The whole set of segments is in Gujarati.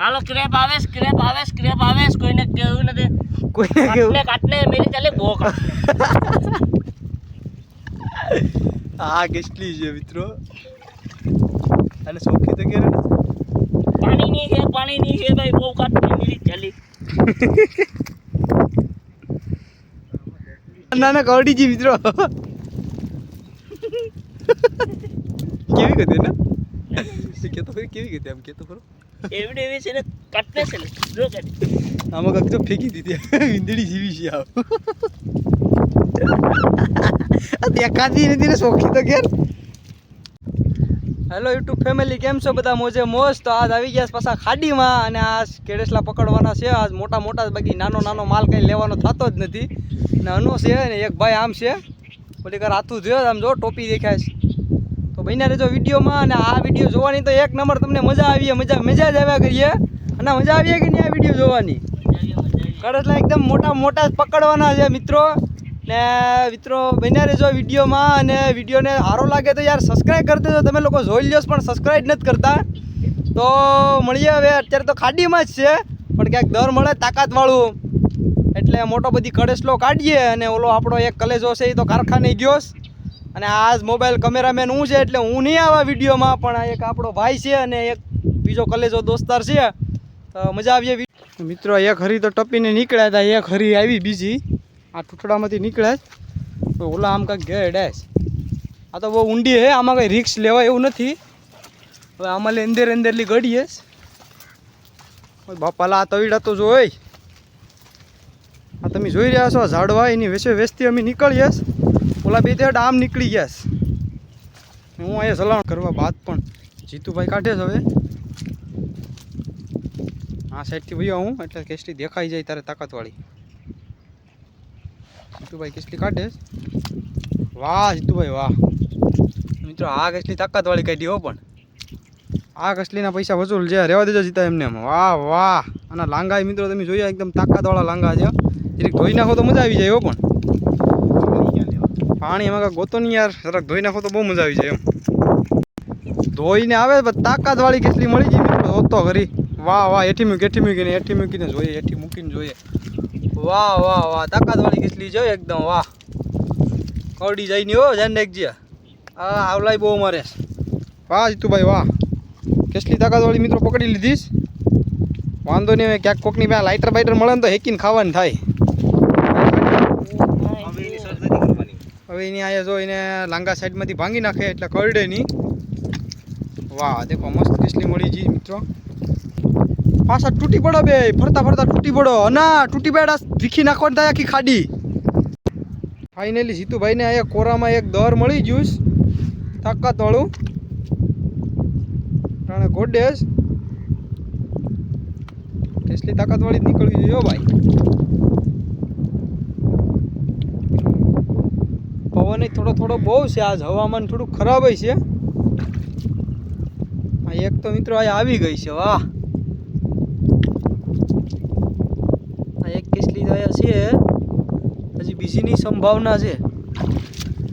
હાલો સ્ક્રેપ આવે કોઈને કેવું નથી કાટલે મેરી ચાલે બો આ કેટલી છે મિત્રો અને સોખી તો કેરે પાણી નહીં છે ભાઈ બહુ કાટલે મેરી ચાલી ના કવડી જી મિત્રો કેવી ગઈ ને કેતો કેવી ગઈ આમ કેતો ખરો એવી છે ને કાટલે છે જો કાટી આમાં કક તો ફેંકી દીધી ઈંદડી જીવી છે આવ દેખાતી નથી ને સોખી તો ઘેર હેલો યુટ્યુબ ફેમિલી કેમ છો બધા મોજે મોજ તો આજ આવી ગયા પાછા ખાડીમાં અને આ કેડેસલા પકડવાના છે આજ મોટા બાકી નાનો માલ કંઈ લેવાનો થતો જ નથી ને અનો છે ને એક ભાઈ આમ છે ઓલી કર હાથું જોયો આમ જો ટોપી દેખાય છે તો બન્યા રહેજો વિડીયોમાં અને આ વિડીયો જોવાની તો એક નંબર તમને મજા આવી મજા જ આવ્યા કરીએ અને મજા આવી કે નહીં આ વિડીયો જોવાની કડેસલા એકદમ મોટા જ પકડવાના છે મિત્રો ને મિત્રો બન્યા રહેજો વિડીયોમાં અને વિડીયોને સારો લાગે તો યાર સબસ્ક્રાઈબ કરી દેજો તમે લોકો જોઈ લ્યો પણ સબસ્ક્રાઈબ નથી કરતા તો મળીએ હવે અત્યારે તો ખાડીમાં જ છે પણ ક્યાંક દર મળે તાકાતવાળું એટલે મોટો બધી કડેસલો કાઢીએ અને ઓલો આપણો એક કલેજો છે એ તો કારખાને ગયો અને આજ મોબાઈલ કેમેરામેન હું છે એટલે હું નહીં આવા વિડીયોમાં પણ એક આપણો ભાઈ છે અને એક બીજો કલેજો દોસ્તાર છે તો મજા આવીએ મિત્રો એક હરી તો ટપીને નીકળ્યા હતા એક હરી આવી બીજી આ ટૂટડામાંથી નીકળ્યા તો ઓલા આમ કાંઈક ગયા ડેશ આ તો બહુ ઊંડી છે આમાં કંઈ રિક્સ લેવાય એવું નથી હવે આમાં અંદરલી ગળીએ બાપાલા આ તવીડા તો જોઈ આ તમે જોઈ રહ્યા છો ઝાડવા એની વેચતી અમે નીકળીએ ઓલા બે તેડ આમ નીકળી ગયા હું અહીંયા સલાણ કરવા બાદ પણ જીતુભાઈ કાઢે છે હવે આ સાઈડથી ભાઈ હું એટલે કેસલી દેખાઈ જાય તારે તાકાતવાળી જીતુભાઈ કેસલી કાઢે વાહ જીતુભાઈ વાહ મિત્રો આ કેસલી તાકાતવાળી કાઢી હો પણ આ કસલીના પૈસા વસૂલ છે રહેવા દેજો જીતા એમને વાહ આના લાંગા મિત્રો તમે જોયા એકદમ તાકાતવાળા લાંગા છે જરીક ધોઈ નાખો તો મજા આવી જાય હો પણ પાણી એમાં કાંઈ ગોતો નહીં યાર જરાક ધોઈ નાખો તો બહુ મજા આવી જાય એમ ધોઈને આવે તાકાતવાળી કેટલી મળી ગઈ મિત્રો હોતો ઘરી વાહ એઠી મૂકીને જોઈએ એઠી મૂકીને જોઈએ વાહ તાકાતવાળી કેટલી છે એકદમ વાહ કવડી જાય નહીં હો ધ્યાન રાખજે આ આવલાય બહુ મારે વાહ જીતુભાઈ વાહ કેટલી તાકાતવાળી મિત્રો પકડી લીધીશ વાંધો નહીં હવે ક્યાંક કોકની પાસે લાઇટર બાઇટર મળે ને તો હેકીને ખાવાની થાય હવે એની અહીંયા જો એને લાંગા સાઈડમાંથી ભાંગી નાખે એટલે કરડે નહીં વાહ દેખો મસ્ત કેસલી મળી ગઈ મિત્રો પાછા તૂટી પડો બે ફરતા તૂટી પડો ના તૂટી બેડા ભીખી નાખવાની થાય આખી ખાડી ફાઇનલી જીતુભાઈને અહીંયા કોરામાં એક દર મળી ગયું તાકાતવાળું રાણે ગોડેસ કેસલી તાકાતવાળી જ નીકળવી જોઈએ ભાઈ પવન થોડો બહુ છે આજ હવામાન થોડું ખરાબ છે એક તો મિત્રો આ આવી ગઈ છે વાહ આ એક કેસલી તો અહીંયા છે હજી બીજીની સંભાવના છે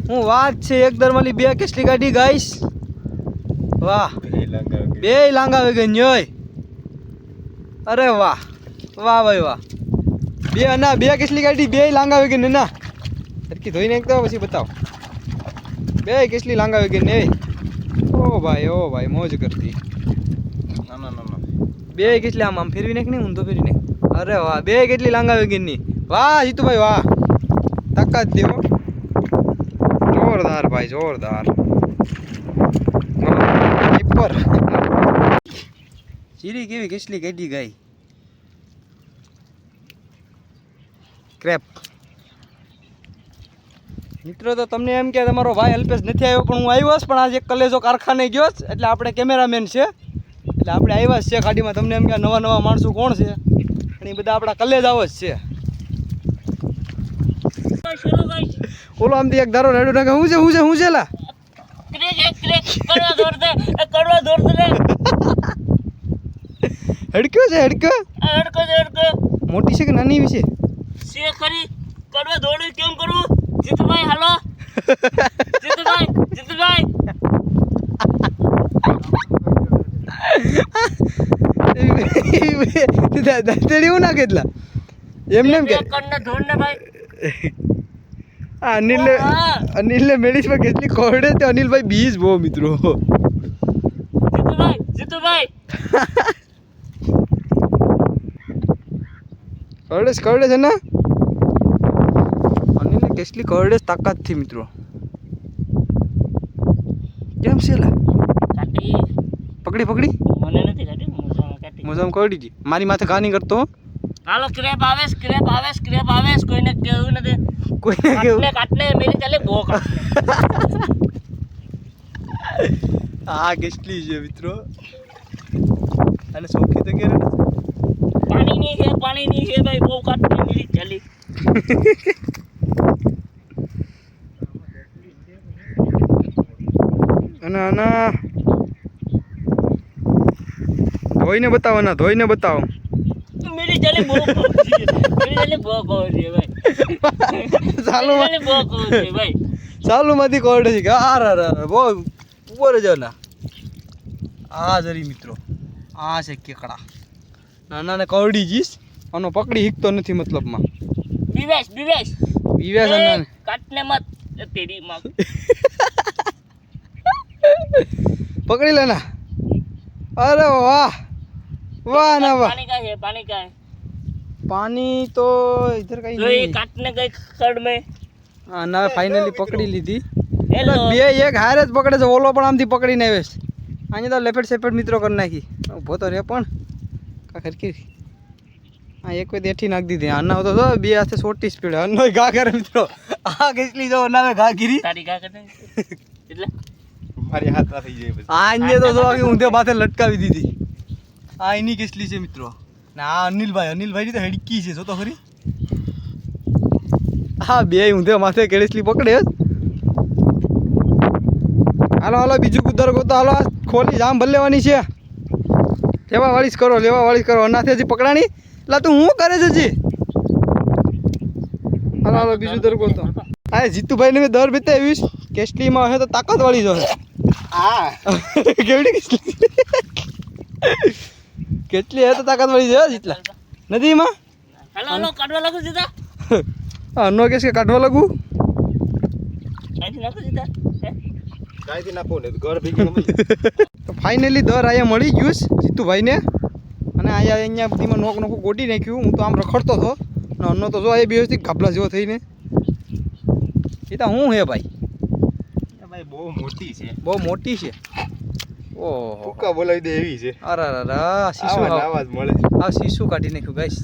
હું વાત છે એક દરમાલી બે કેસલી કાઢી ગાઈશ વાહ બે લાંગા આવી ગઈ જોઈ અરે વાહ ભાઈ વાહ બે કેસલી કાઢી બે લાંગા આવી ગઈ ના સરખી ધોઈને એકદમ પછી બતાવો બે કેસલી લાંગા આવી ગઈ ને ઓ ભાઈ મોજ કરતી ના બે કેટલી આમ ફેરવી નાખ નહીં ઊંધો ફેરવી નાખ અરે વાહ બે કેટલી લાંગા આવી ગઈ ની વાહ જીતુભાઈ વાહ તાકાત દેવો જોરદાર ભાઈ જોરદાર પેપર ચીરી કેવી કેટલી કાઢી ગઈ ક્રેપ મિત્રો તો તમને એમ કે તમારો ભાઈ અલ્પેશ નથી આવ્યો પણ હું આવ્યો પણ આજે કલેજો કારખાને ગયો એટલે આપણે કેમેરામેન છે એટલે આપણે આવ્યા છે ખાડીમાં તમને એમ કે નવા માણસો કોણ છે અને એ બધા આપણા કલેજાઓ જ છે ઓલો આમથી એક ધારો રેડો નાખે હું છે લા હેડક્યો મોટી છે કે નાની વિશે છે ખરી કરવા દોડે કેમ કરું જીતુભાઈ હાલો જીતુભાઈ દાંતેડી હું નાખે એટલા એમને એમ કે કણને ધોડ ને ભાઈ. આ અનિલને મેડિસમાં કેટલી ખોડે તે અનિલભાઈ બીજ બહુ મિત્રો જીતુભાઈ કરડે છે ને અનિલને કેટલી કરડે તાકાતથી મિત્રો કેમ છે લા કાટી પકડી મને નથી કાટી મોજામાં કાટી. મોજામાં કરડી જી મારી માથે ઘા નહીં કરતો હાલો સ્ક્રેપ આવે કોઈને કેવું નથી. કોઈને કેવું કાટને મેરી ચાલે બો કાટને. આ કેટલી છે મિત્રો અને સોખી તો કેરે પાણી ની છે ભાઈ બહુ કાટને મેરી ચાલી. આના ધોઈને બતાવો મેરી ચાલે બહુ કોજી ભાઈ. ચાલુમાં બહુ કોજી ભાઈ. ચાલુમાંથી કોરડે છે કે બહુ ઉપર જ ના આ જરી મિત્રો આ છે કેકડા નાના કવડી જીસ આનો પકડી શીખતો નથી મતલબમાં બીવેશ અને કાટને મત તેરી માં. પકડી લે ના અરે વાહ ના વાહ पानी का है पानी तो इधर कहीं तो ये नहीं काटने गए खड़ में. हाँ ना फाइनली पकड़ी લીધી हेलो બે એક હારે જ પકડે છે ઓલો પણ આમથી પકડીને આવેશ અહીંયા તો લેફેટ સેફેટ મિત્રો કરી નાખી ઊભો તો રે પણ કા ખરકી હા એક કોઈ દેઠી નાખી દીધી આના તો જો બે હાથે છોટી સ્પીડ અનો ઘા કરે મિત્રો આ કેટલી જો નામે ઘા ગીરી તારી કા કરતે એટલે મારી હાથ થઈ જાય પછી આ અહીંયા તો જો કે ઊંધે માથે લટકાવી દીધી આ એની કેટલી છે મિત્રો ના આ અનિલભાઈ તો હેડકી છે જો તો ખરી હા બે ઊંધે માથે કેળેસલી પકડે હાલો બીજું કુદર ગોતો હાલો ખોલી જામ ભર લેવાની છે લેવા વાળીશ કરો અનાથે હજી પકડાણી એટલે તું હું કરે છે જી હાલો બીજું દર ગોતો હા જીતુભાઈને મેં દર બેતા આવીશ કેસલીમાં હશે તો તાકાત વાળી જો હા કેવડી કેસલી કેટલી હે તો તાકાત વાળી છે જીતલા નથી એમાં हेलो काटवा लागू सीधा અનો કેસ કે કાઢવા લાગુ અહીંથી નાખો સીધા કાંઈથી નાખો ને ઘર ભેગી તો ફાઇનલી દર અહીંયા મળી ગયું છે જીતુભાઈને અને અહીંયા બધીમાં નોક ગોટી નાખ્યું હું તો આમ રખડતો હતો ને અન્નો તો જો એ વ્યવસ્થિત ગાબલા જેવો થઈને એ તો હું હે ભાઈ ભાઈ બહુ મોટી છે ઓહો ટૂંકા બોલાવી દે એવી છે અરે શીશુ આવાજ મળે આ શીશુ કાઢી નાખ્યું ગાઈસ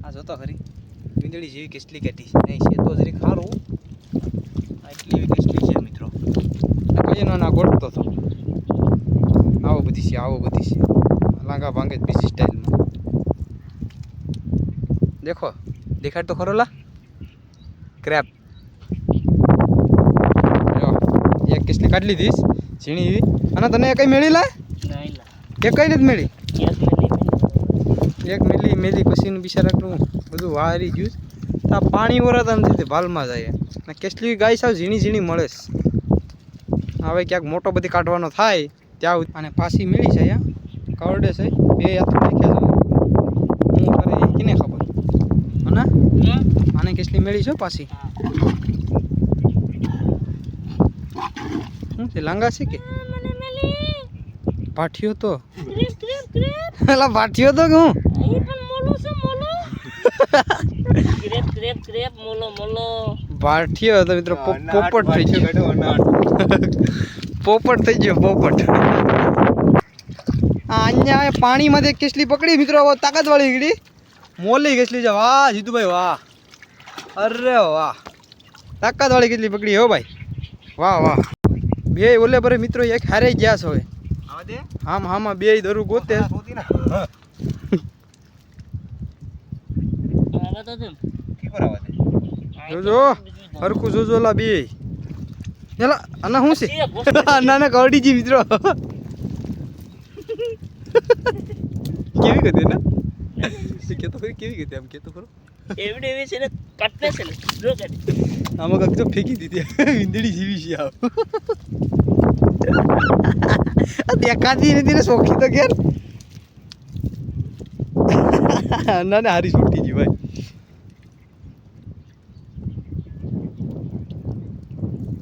આ જોતો ખરી વીંદડી જેવી કેસલી કાઢી નહીં છે તો જરી ખારું આટલી એવી કેસલી છે મિત્રો કઈ ના ગોળતો હતો આવો બધી છે લાંગા ભાંગે બીજી સ્ટાઇલમાં દેખાડ તો ખરો લા ક્રેપ એક કેસલી કાઢી લીધી ઝીણી એવી અને તને કઈ મેળી લા નહીં લા એક કઈ નથી મેળી એક મિનિટ એક મેલી પછીનું બિચારાનું બધું વારી ગયું તો આ પાણી વરત નથી ભાલમાં જાય ને કેટલી ગાય સાવ ઝીણી મળે છે હવે ક્યાંક મોટો બધી કાઢવાનો થાય ત્યાં અને પાછી મેળી છે અહીંયા કરડે છે બે યાત્રા દેખ્યા છે હું કરે એ કીને ખબર અને આને કેટલી મેળી છે પાછી શું છે લાંગા છે કે પાઠિયો તો એલા પાઠિયો તો કે હું અહીં પણ મોલો છે મોલો ક્રેપ મોલો પાઠિયો તો મિત્રો પોપટ થઈ ગયો પોપટ થઈ ગયો પોપટ અહીંયા પાણીમાંથી કેસલી પકડી મિત્રો તાકાત વાળી ગીડી મોલી કેસલી છે વાહ જીતુભાઈ વાહ અરે વાહ તાકાત વાળી કેટલી પકડી હો ભાઈ વાહ બે ઓલે પર મિત્રો એક હારે ગયા છો હવે હામાં બે દરું ગોતે જોજો હરખું જોજો લા બે એલા આના શું છે નાના કવડીજી મિત્રો કેવી ગતી ને કેતો ખરી કેવી ગતી આમ કેતો ખરો એવી છે ને કાટને છે જો કાટી આમાં કંઈક તો ફેંકી દીધી વીંદડી જેવી છે આ દેખાતી નથી ને સોખી તો ઘેર ના ને હારી છૂટી ગઈ ભાઈ.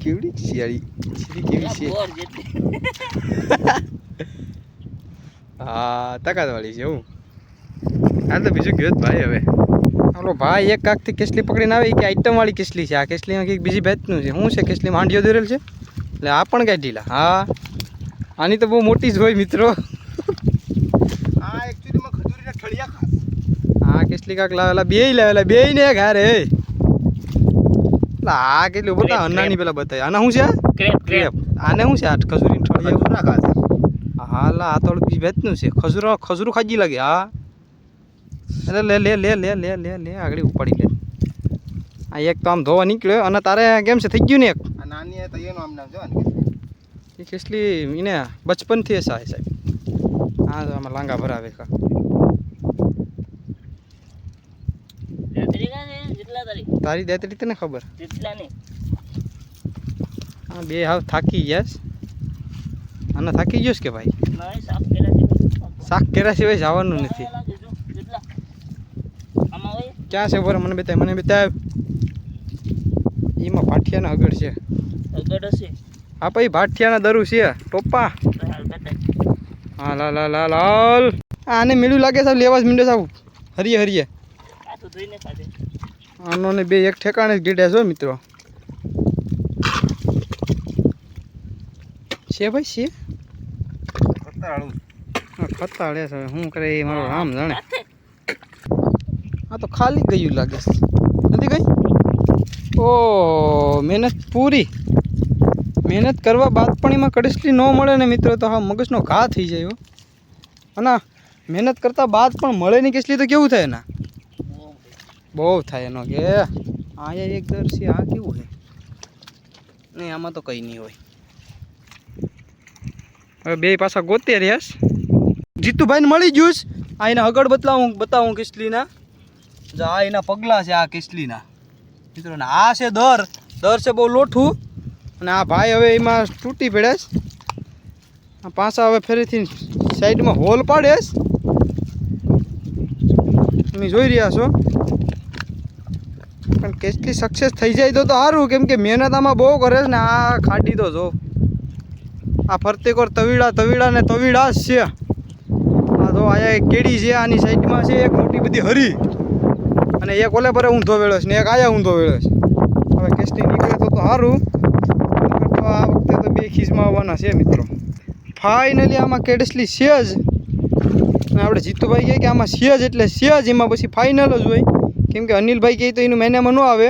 કેવડી શિયાળી સીધી કેવી છે. બોર જેટલી. હા તાકાતવાળી છે હું. આ તો બીજું ગયો જ ભાઈ. હવે હાલો ભાઈ એક કાકથી કેસલી પકડીને આવે કે આઈટમવાળી કેસલી છે. આ કેસલીમાં કંઈક બીજી બેચનું છે. શું છે કેસલીમાં હાંડિયો દોરેલ છે એટલે આ પણ કાઢી લા. હા આની તો બહુ મોટી જ હોય મિત્રો. આ એકચ્યુઅલીમાં ખજૂરીના ઠળિયા ખાસ. આ કેસલી કાક લાવેલા બે ને એક હારે. એટલે આ કેટલું બતા અન્નાની પેલા બતાય. આના શું છે? Crepe crepe. આને શું છે? આ ખજૂરી ઠળિયા. ખજૂરના ખાસ. હા લા આ તો બીજી બેચનું છે. ખજૂરું ખાજી લાગે. હા એટલે લે આગળ ઉપાડી લે. આ એક તો આમ ધોવા નીકળ્યો અને તારે કેમ છે થઈ ગયું ને એક આ નાની તો એનું આમ નામ જો ને. એ કેસલી એને બચપનથી હશે સાહેબ. હા તો આમાં લાંગા ભરાવે કા. તેત્રી કા છે જેટલા તારી દેતરી તને ખબર. જેટલા નહીં. હા બે હાવ થાકી ગયા છે. આને થાકી ગયો છે કે ભાઈ? નહીં સાફ કર્યા છે. શાક કર્યા સિવાય જવાનું નથી. જેટલા આમાં હોય ક્યાં છે બરાબર? મને બતાવ. એમાં ભાઠિયાના હગડ છે. અગડ હશે. હા ભાઈ ભાઠિયાના દરું છે ટોપા. હાલ બતાય. હા લાલ આને મેળું લાગે સાહેબ લેવા જ મીંડે સાહેબ. હરીએ આ તો ધોઈને ખાધે. આનો ને બે એક ઠેકાણે જ ગીડ્યા છો મિત્રો. છે ભાઈ છે. ખતરાળું. ખતાડે છે શું કરે એ મારો રામ જાણે. હાથે. આ તો ખાલી ગયું લાગે છે. નથી ગઈ? ઓ મહેનત પૂરી. મહેનત કરવા બાદ પણ એમાં કડસલી ન મળે ને મિત્રો તો હા મગજનો ઘા થઈ જાય. અને મહેનત કરતાં બાદ પણ મળે નહીં કેસલી તો કેવું થાય એના? બહુ થાય એનો કે અહીંયા એક દર છે. આ કેવું છે? નહીં આમાં તો કંઈ નહીં હોય. હવે બે પાછા ગોતે રહ્યા. જીતુભાઈને મળી ગયું. આ એના હગડ બતાવું કેસલીના. આ એના પગલાં છે આ કેસલીના મિત્રો. ને આ છે દર છે બહુ લોઠું. અને આ ભાઈ હવે એમાં તૂટી પડ્યા. આ પાછા હવે ફરીથી સાઈડમાં હોલ પાડે. તમે જોઈ રહ્યા છો. પણ કેસલી સક્સેસ થઈ જાય તો સારું, કેમ કે મહેનત આમાં બહુ કરે છે ને. આ ખાડી તો જો આ ફરતે કોર તવીડા ને તવીડા જ છે. આ તો અહીંયા એક કેડી છે આની સાઈડમાં છે એક મોટી બધી હરી. અને એક ઓલે પર ઊંધો વેળો છે ને એક આયા ઊંધો વેળો છે. હવે કેસલી નીકળે તો સારું. આ વખતે તો બે ખીજમાં આવવાના છે મિત્રો. ફાઇનલી આમાં કેડસલી છે જ. અને આપણે જીતુભાઈ કહે કે આમાં છે જ એટલે છે જ. એમાં પછી ફાઇનલ જ હોય. કેમ કે અનિલભાઈ કહે તો એનું મેનેમાં ન આવે.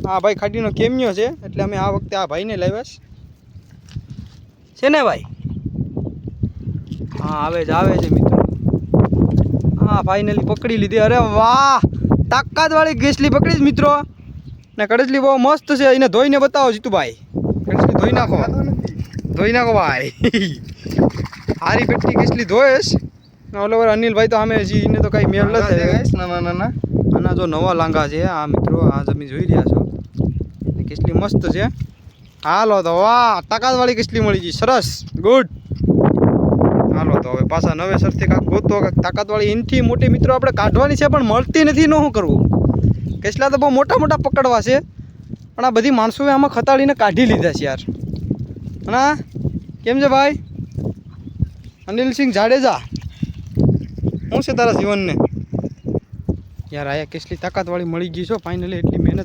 આ ભાઈ ખાડીનો કેમિયો છે એટલે અમે આ વખતે આ ભાઈને લાવ્યા છે ને ભાઈ. હા આવે છે મિત્રો. હા ફાઇનલી પકડી લીધી. અરે વાહ તાકાતવાળી કેસલી પકડી જ મિત્રો. ને કડસલી બહુ મસ્ત છે. એને ધોઈને બતાવો જીતુભાઈ. કડસલી ધોઈ નાખો ભાઈ. હારી પેટની કેસલી ધોઈશ. ઓલો અનિલભાઈ તો અમે હજી એને તો કાંઈ મેળ નથી. નાના આના જો નવા લાંગા છે આ મિત્રો. આ તમે જોઈ રહ્યા છો. કેસલી મસ્ત છે. હાલો તો વાહ તાકાતવાળી કેસલી મળી ગઈ. સરસ ગુડ. હાલો તો હવે પાછા નવેસરથી કાંક ગોતો કાંક તાકાતવાળી. એનથી મોટી મિત્રો આપણે કાઢવાની છે પણ મળતી નથી. શું કરવું? કેસલા તો બહુ મોટા પકડવા છે પણ આ બધી માણસોએ આમાં ખતાડીને કાઢી લીધા છે યાર. હા કેમ છે ભાઈ? અનિલસિંહ જાડેજા શું છે તારા જીવનને? યાર આયા કેસલી તાકાતવાળી મળી ગઈ છો ફાઇનલી. એટલી મહેનત